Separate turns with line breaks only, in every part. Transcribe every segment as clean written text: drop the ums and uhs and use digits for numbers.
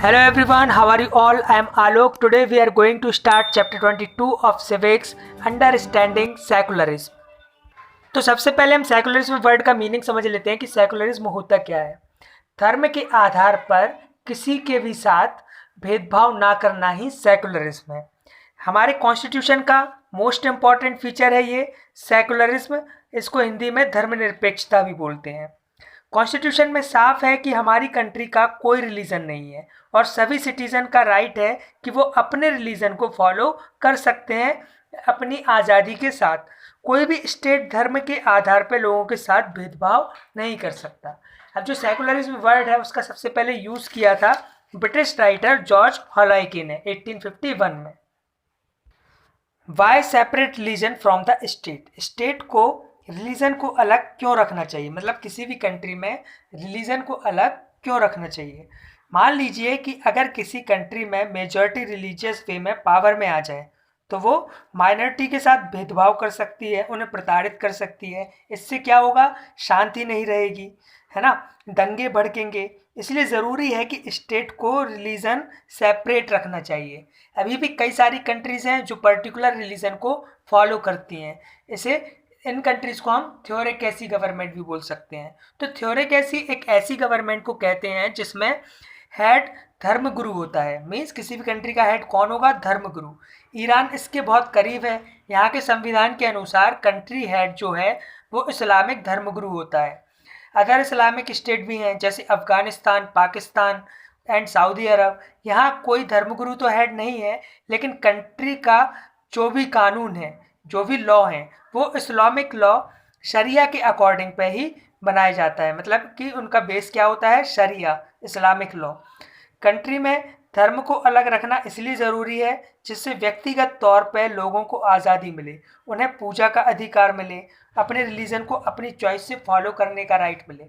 Hello everyone, how are you all? I am Alok. Today we are going to start chapter 22 of Civics, Understanding Secularism. तो सबसे पहले हम secularism word का meaning समझ लेते हैं कि सेकुलरिज्म होता क्या है। धर्म के आधार पर किसी के भी साथ भेदभाव ना करना ही सेकुलरिज्म है। हमारे कॉन्स्टिट्यूशन का मोस्ट इम्पॉर्टेंट फीचर है ये सेकुलरिज्म। इसको हिंदी में धर्मनिरपेक्षता भी बोलते हैं। कॉन्स्टिट्यूशन में साफ है कि हमारी कंट्री का कोई रिलीजन नहीं है और सभी सिटीजन का राइट है कि वो अपने रिलीजन को फॉलो कर सकते हैं अपनी आज़ादी के साथ। कोई भी स्टेट धर्म के आधार पर लोगों के साथ भेदभाव नहीं कर सकता। अब जो सेकुलरिज्म वर्ड है उसका सबसे पहले यूज़ किया था ब्रिटिश राइटर जॉर्ज हॉलाइकी ने 1851 में। Why separate religion from the state? State को रिलीजन को अलग क्यों रखना चाहिए, मतलब किसी भी कंट्री में रिलीजन को अलग क्यों रखना चाहिए। मान लीजिए कि अगर किसी कंट्री में मेजॉरिटी रिलीजियस वे में पावर में आ जाए तो वो माइनॉरिटी के साथ भेदभाव कर सकती है, उन्हें प्रताड़ित कर सकती है। इससे क्या होगा, शांति नहीं रहेगी, है ना, दंगे भड़केंगे। इसलिए ज़रूरी है कि स्टेट को रिलीजन सेपरेट रखना चाहिए। अभी भी कई सारी कंट्रीज़ हैं जो पर्टिकुलर रिलीजन को फॉलो करती हैं। इसे इन कंट्रीज़ को हम थ्योरेकेसी गवर्नमेंट भी बोल सकते हैं। तो थ्योरेकेसी एक ऐसी गवर्नमेंट को कहते हैं जिसमें हेड धर्म गुरु होता है। मीन्स किसी भी कंट्री का हेड कौन होगा, धर्म गुरु। ईरान इसके बहुत करीब है। यहाँ के संविधान के अनुसार कंट्री हेड जो है वो इस्लामिक धर्म गुरु होता है। अदर इस्लामिक स्टेट भी हैं जैसे अफ़गानिस्तान, पाकिस्तान एंड सऊदी अरब। यहाँ कोई धर्मगुरु तो हेड नहीं है, लेकिन कंट्री का जो भी कानून है, जो भी लॉ है, वो इस्लामिक लॉ शरिया के अकॉर्डिंग पे ही बनाया जाता है। मतलब कि उनका बेस क्या होता है, शरिया, इस्लामिक लॉ। कंट्री में धर्म को अलग रखना इसलिए ज़रूरी है जिससे व्यक्तिगत तौर पर लोगों को आज़ादी मिले, उन्हें पूजा का अधिकार मिले, अपने रिलीजन को अपनी चॉइस से फॉलो करने का राइट मिले।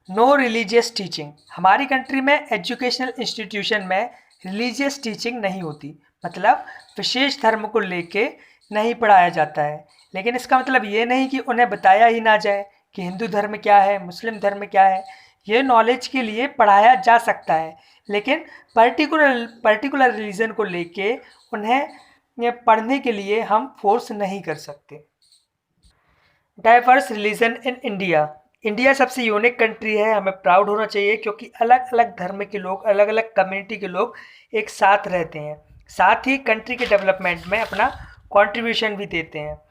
No religious teaching. हमारी कंट्री में एजुकेशनल इंस्टीट्यूशन में रिलीजियस टीचिंग नहीं होती, मतलब विशेष धर्म को लेके नहीं पढ़ाया जाता है। लेकिन इसका मतलब ये नहीं कि उन्हें बताया ही ना जाए कि हिंदू धर्म क्या है, मुस्लिम धर्म क्या है। ये नॉलेज के लिए पढ़ाया जा सकता है, लेकिन पर्टिकुलर रिलीजन को लेके उन्हें पढ़ने के लिए हम फोर्स नहीं कर सकते। Diverse religion in India. India सबसे यूनिक कंट्री है, हमें प्राउड होना चाहिए क्योंकि अलग अलग धर्म के लोग, अलग अलग कम्युनिटी के लोग एक साथ रहते हैं, साथ ही कंट्री के डेवलपमेंट में अपना कंट्रीब्यूशन भी देते हैं।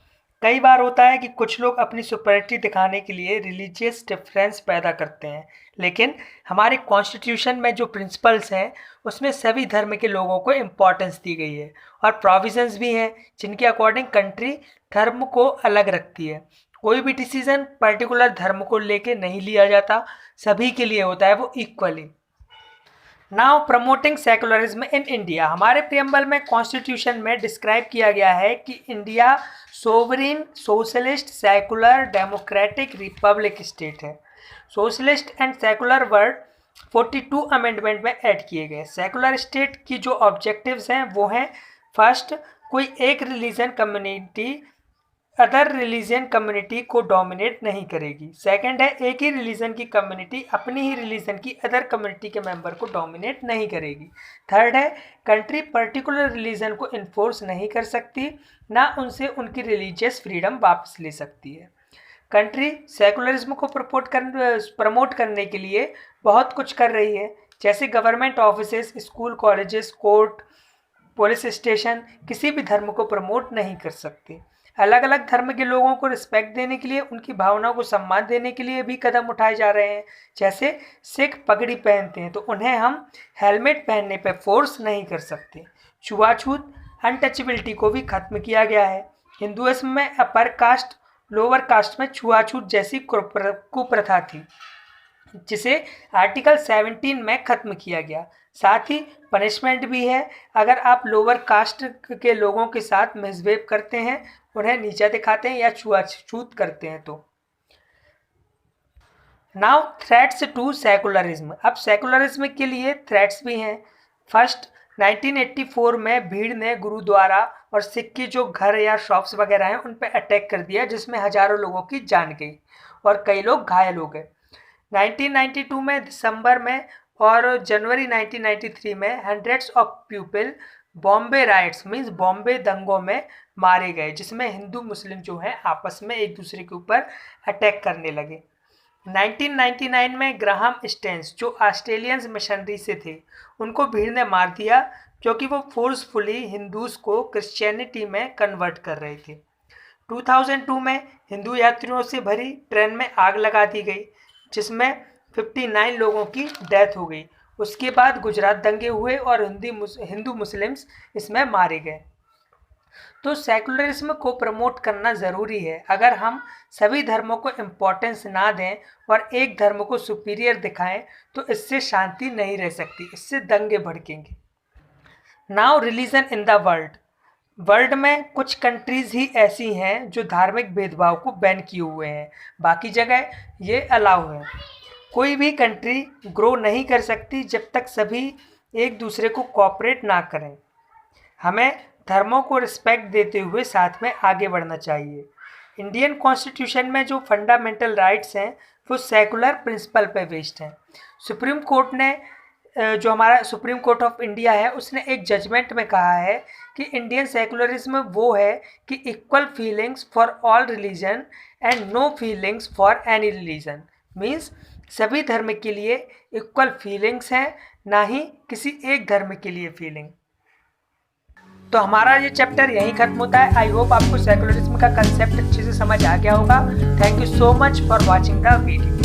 कई बार होता है कि कुछ लोग अपनी सुपरिटी दिखाने के लिए रिलीजियस डिफरेंस पैदा करते हैं, लेकिन हमारे कॉन्स्टिट्यूशन में जो प्रिंसिपल्स हैं उसमें सभी धर्म के लोगों को इम्पोर्टेंस दी गई है और प्रोविजंस भी हैं जिनके अकॉर्डिंग कंट्री धर्म को अलग रखती है। कोई भी डिसीजन पर्टिकुलर धर्म को लेके नहीं लिया जाता, सभी के लिए होता है वो equally. Now promoting secularism in India. हमारे प्रियम्बल में कॉन्स्टिट्यूशन में डिस्क्राइब किया गया है कि India sovereign socialist secular democratic republic state है। Socialist and secular word 42 amendment में ऐड किए गए। सेकुलर स्टेट की जो ऑब्जेक्टिव्स हैं वो हैं, फर्स्ट, कोई एक religion community other religion community को डोमिनेट नहीं करेगी। सेकंड है, एक ही रिलीजन की कम्युनिटी अपनी ही रिलीजन की अदर कम्युनिटी के मेंबर को डोमिनेट नहीं करेगी। थर्ड है, कंट्री पर्टिकुलर रिलीजन को इन्फोर्स नहीं कर सकती, ना उनसे उनकी रिलीजियस फ्रीडम वापस ले सकती है। कंट्री सेकुलरिज्म को प्रमोट करने के लिए बहुत कुछ कर रही है, जैसे government offices, school, colleges, court, police station किसी भी धर्म को प्रमोट नहीं कर सकते। अलग अलग धर्म के लोगों को रिस्पेक्ट देने के लिए, उनकी भावनाओं को सम्मान देने के लिए भी कदम उठाए जा रहे हैं। जैसे सिख पगड़ी पहनते हैं तो उन्हें हम हेलमेट पहनने पर फोर्स नहीं कर सकते। छुआछूत, अनटचेबिलिटी को भी खत्म किया गया है। हिंदुइज्म में अपर कास्ट लोअर कास्ट में छुआछूत जैसी कुप्रथा थी, जिसे आर्टिकल 17 में ख़त्म किया गया। साथ ही पनिशमेंट भी है अगर आप लोअर कास्ट के लोगों के साथ मिसबिहेव करते हैं, उन्हें नीचा दिखाते हैं या छूत करते हैं तो। Now threats to secularism. अब सेकुलरिज्म के लिए थ्रेट्स भी हैं। फर्स्ट, 1984 में भीड़ ने गुरुद्वारा और सिख की जो घर या शॉप्स वगैरह हैं उन पर अटैक कर दिया, जिसमें हज़ारों लोगों की जान गई और कई लोग घायल हो गए। 1992 में दिसंबर में और जनवरी 1993 में hundreds of people Bombay rights means Bombay दंगों में मारे गए, जिसमें हिंदू मुस्लिम जो हैं आपस में एक दूसरे के ऊपर अटैक करने लगे। 1999 में ग्राहम स्टेन्स जो ऑस्ट्रेलियंस मिशनरी से थे, उनको भीड़ ने मार दिया क्योंकि वो फोर्सफुली हिंदूज को क्रिश्चियनिटी में कन्वर्ट कर रहे थे। 2002 में हिंदू यात्रियों से भरी ट्रेन में आग लगा दी गई, जिसमें 59 लोगों की डेथ हो गई। उसके बाद गुजरात दंगे हुए और हिंदू मुस्लिम्स इसमें मारे गए। तो सेकुलरिज्म को प्रमोट करना ज़रूरी है। अगर हम सभी धर्मों को इम्पोर्टेंस ना दें और एक धर्म को सुपीरियर दिखाएं तो इससे शांति नहीं रह सकती, इससे दंगे भड़केंगे। Now religion in the world में कुछ कंट्रीज़ ही ऐसी हैं जो धार्मिक भेदभाव को बैन किए हुए हैं, बाकी जगह ये अलाउ है। कोई भी कंट्री ग्रो नहीं कर सकती जब तक सभी एक दूसरे को कोऑपरेट ना करें। हमें धर्मों को रिस्पेक्ट देते हुए साथ में आगे बढ़ना चाहिए। इंडियन कॉन्स्टिट्यूशन में जो फंडामेंटल राइट्स हैं वो सेकुलर प्रिंसिपल पे बेस्ड हैं। सुप्रीम कोर्ट ने जो हमारा सुप्रीम कोर्ट ऑफ इंडिया है, उसने एक जजमेंट में कहा है कि इंडियन सेकुलरिज्म वो है कि equal feelings for all religion and no feelings for any religion, means सभी धर्म के लिए इक्वल फीलिंग्स हैं, ना ही किसी एक धर्म के लिए फीलिंग। तो हमारा ये चैप्टर यहीं खत्म होता है। आई होप आपको सेकुलरिज्म का कंसेप्ट अच्छे से समझ आ गया होगा। Thank you so much for watching the video.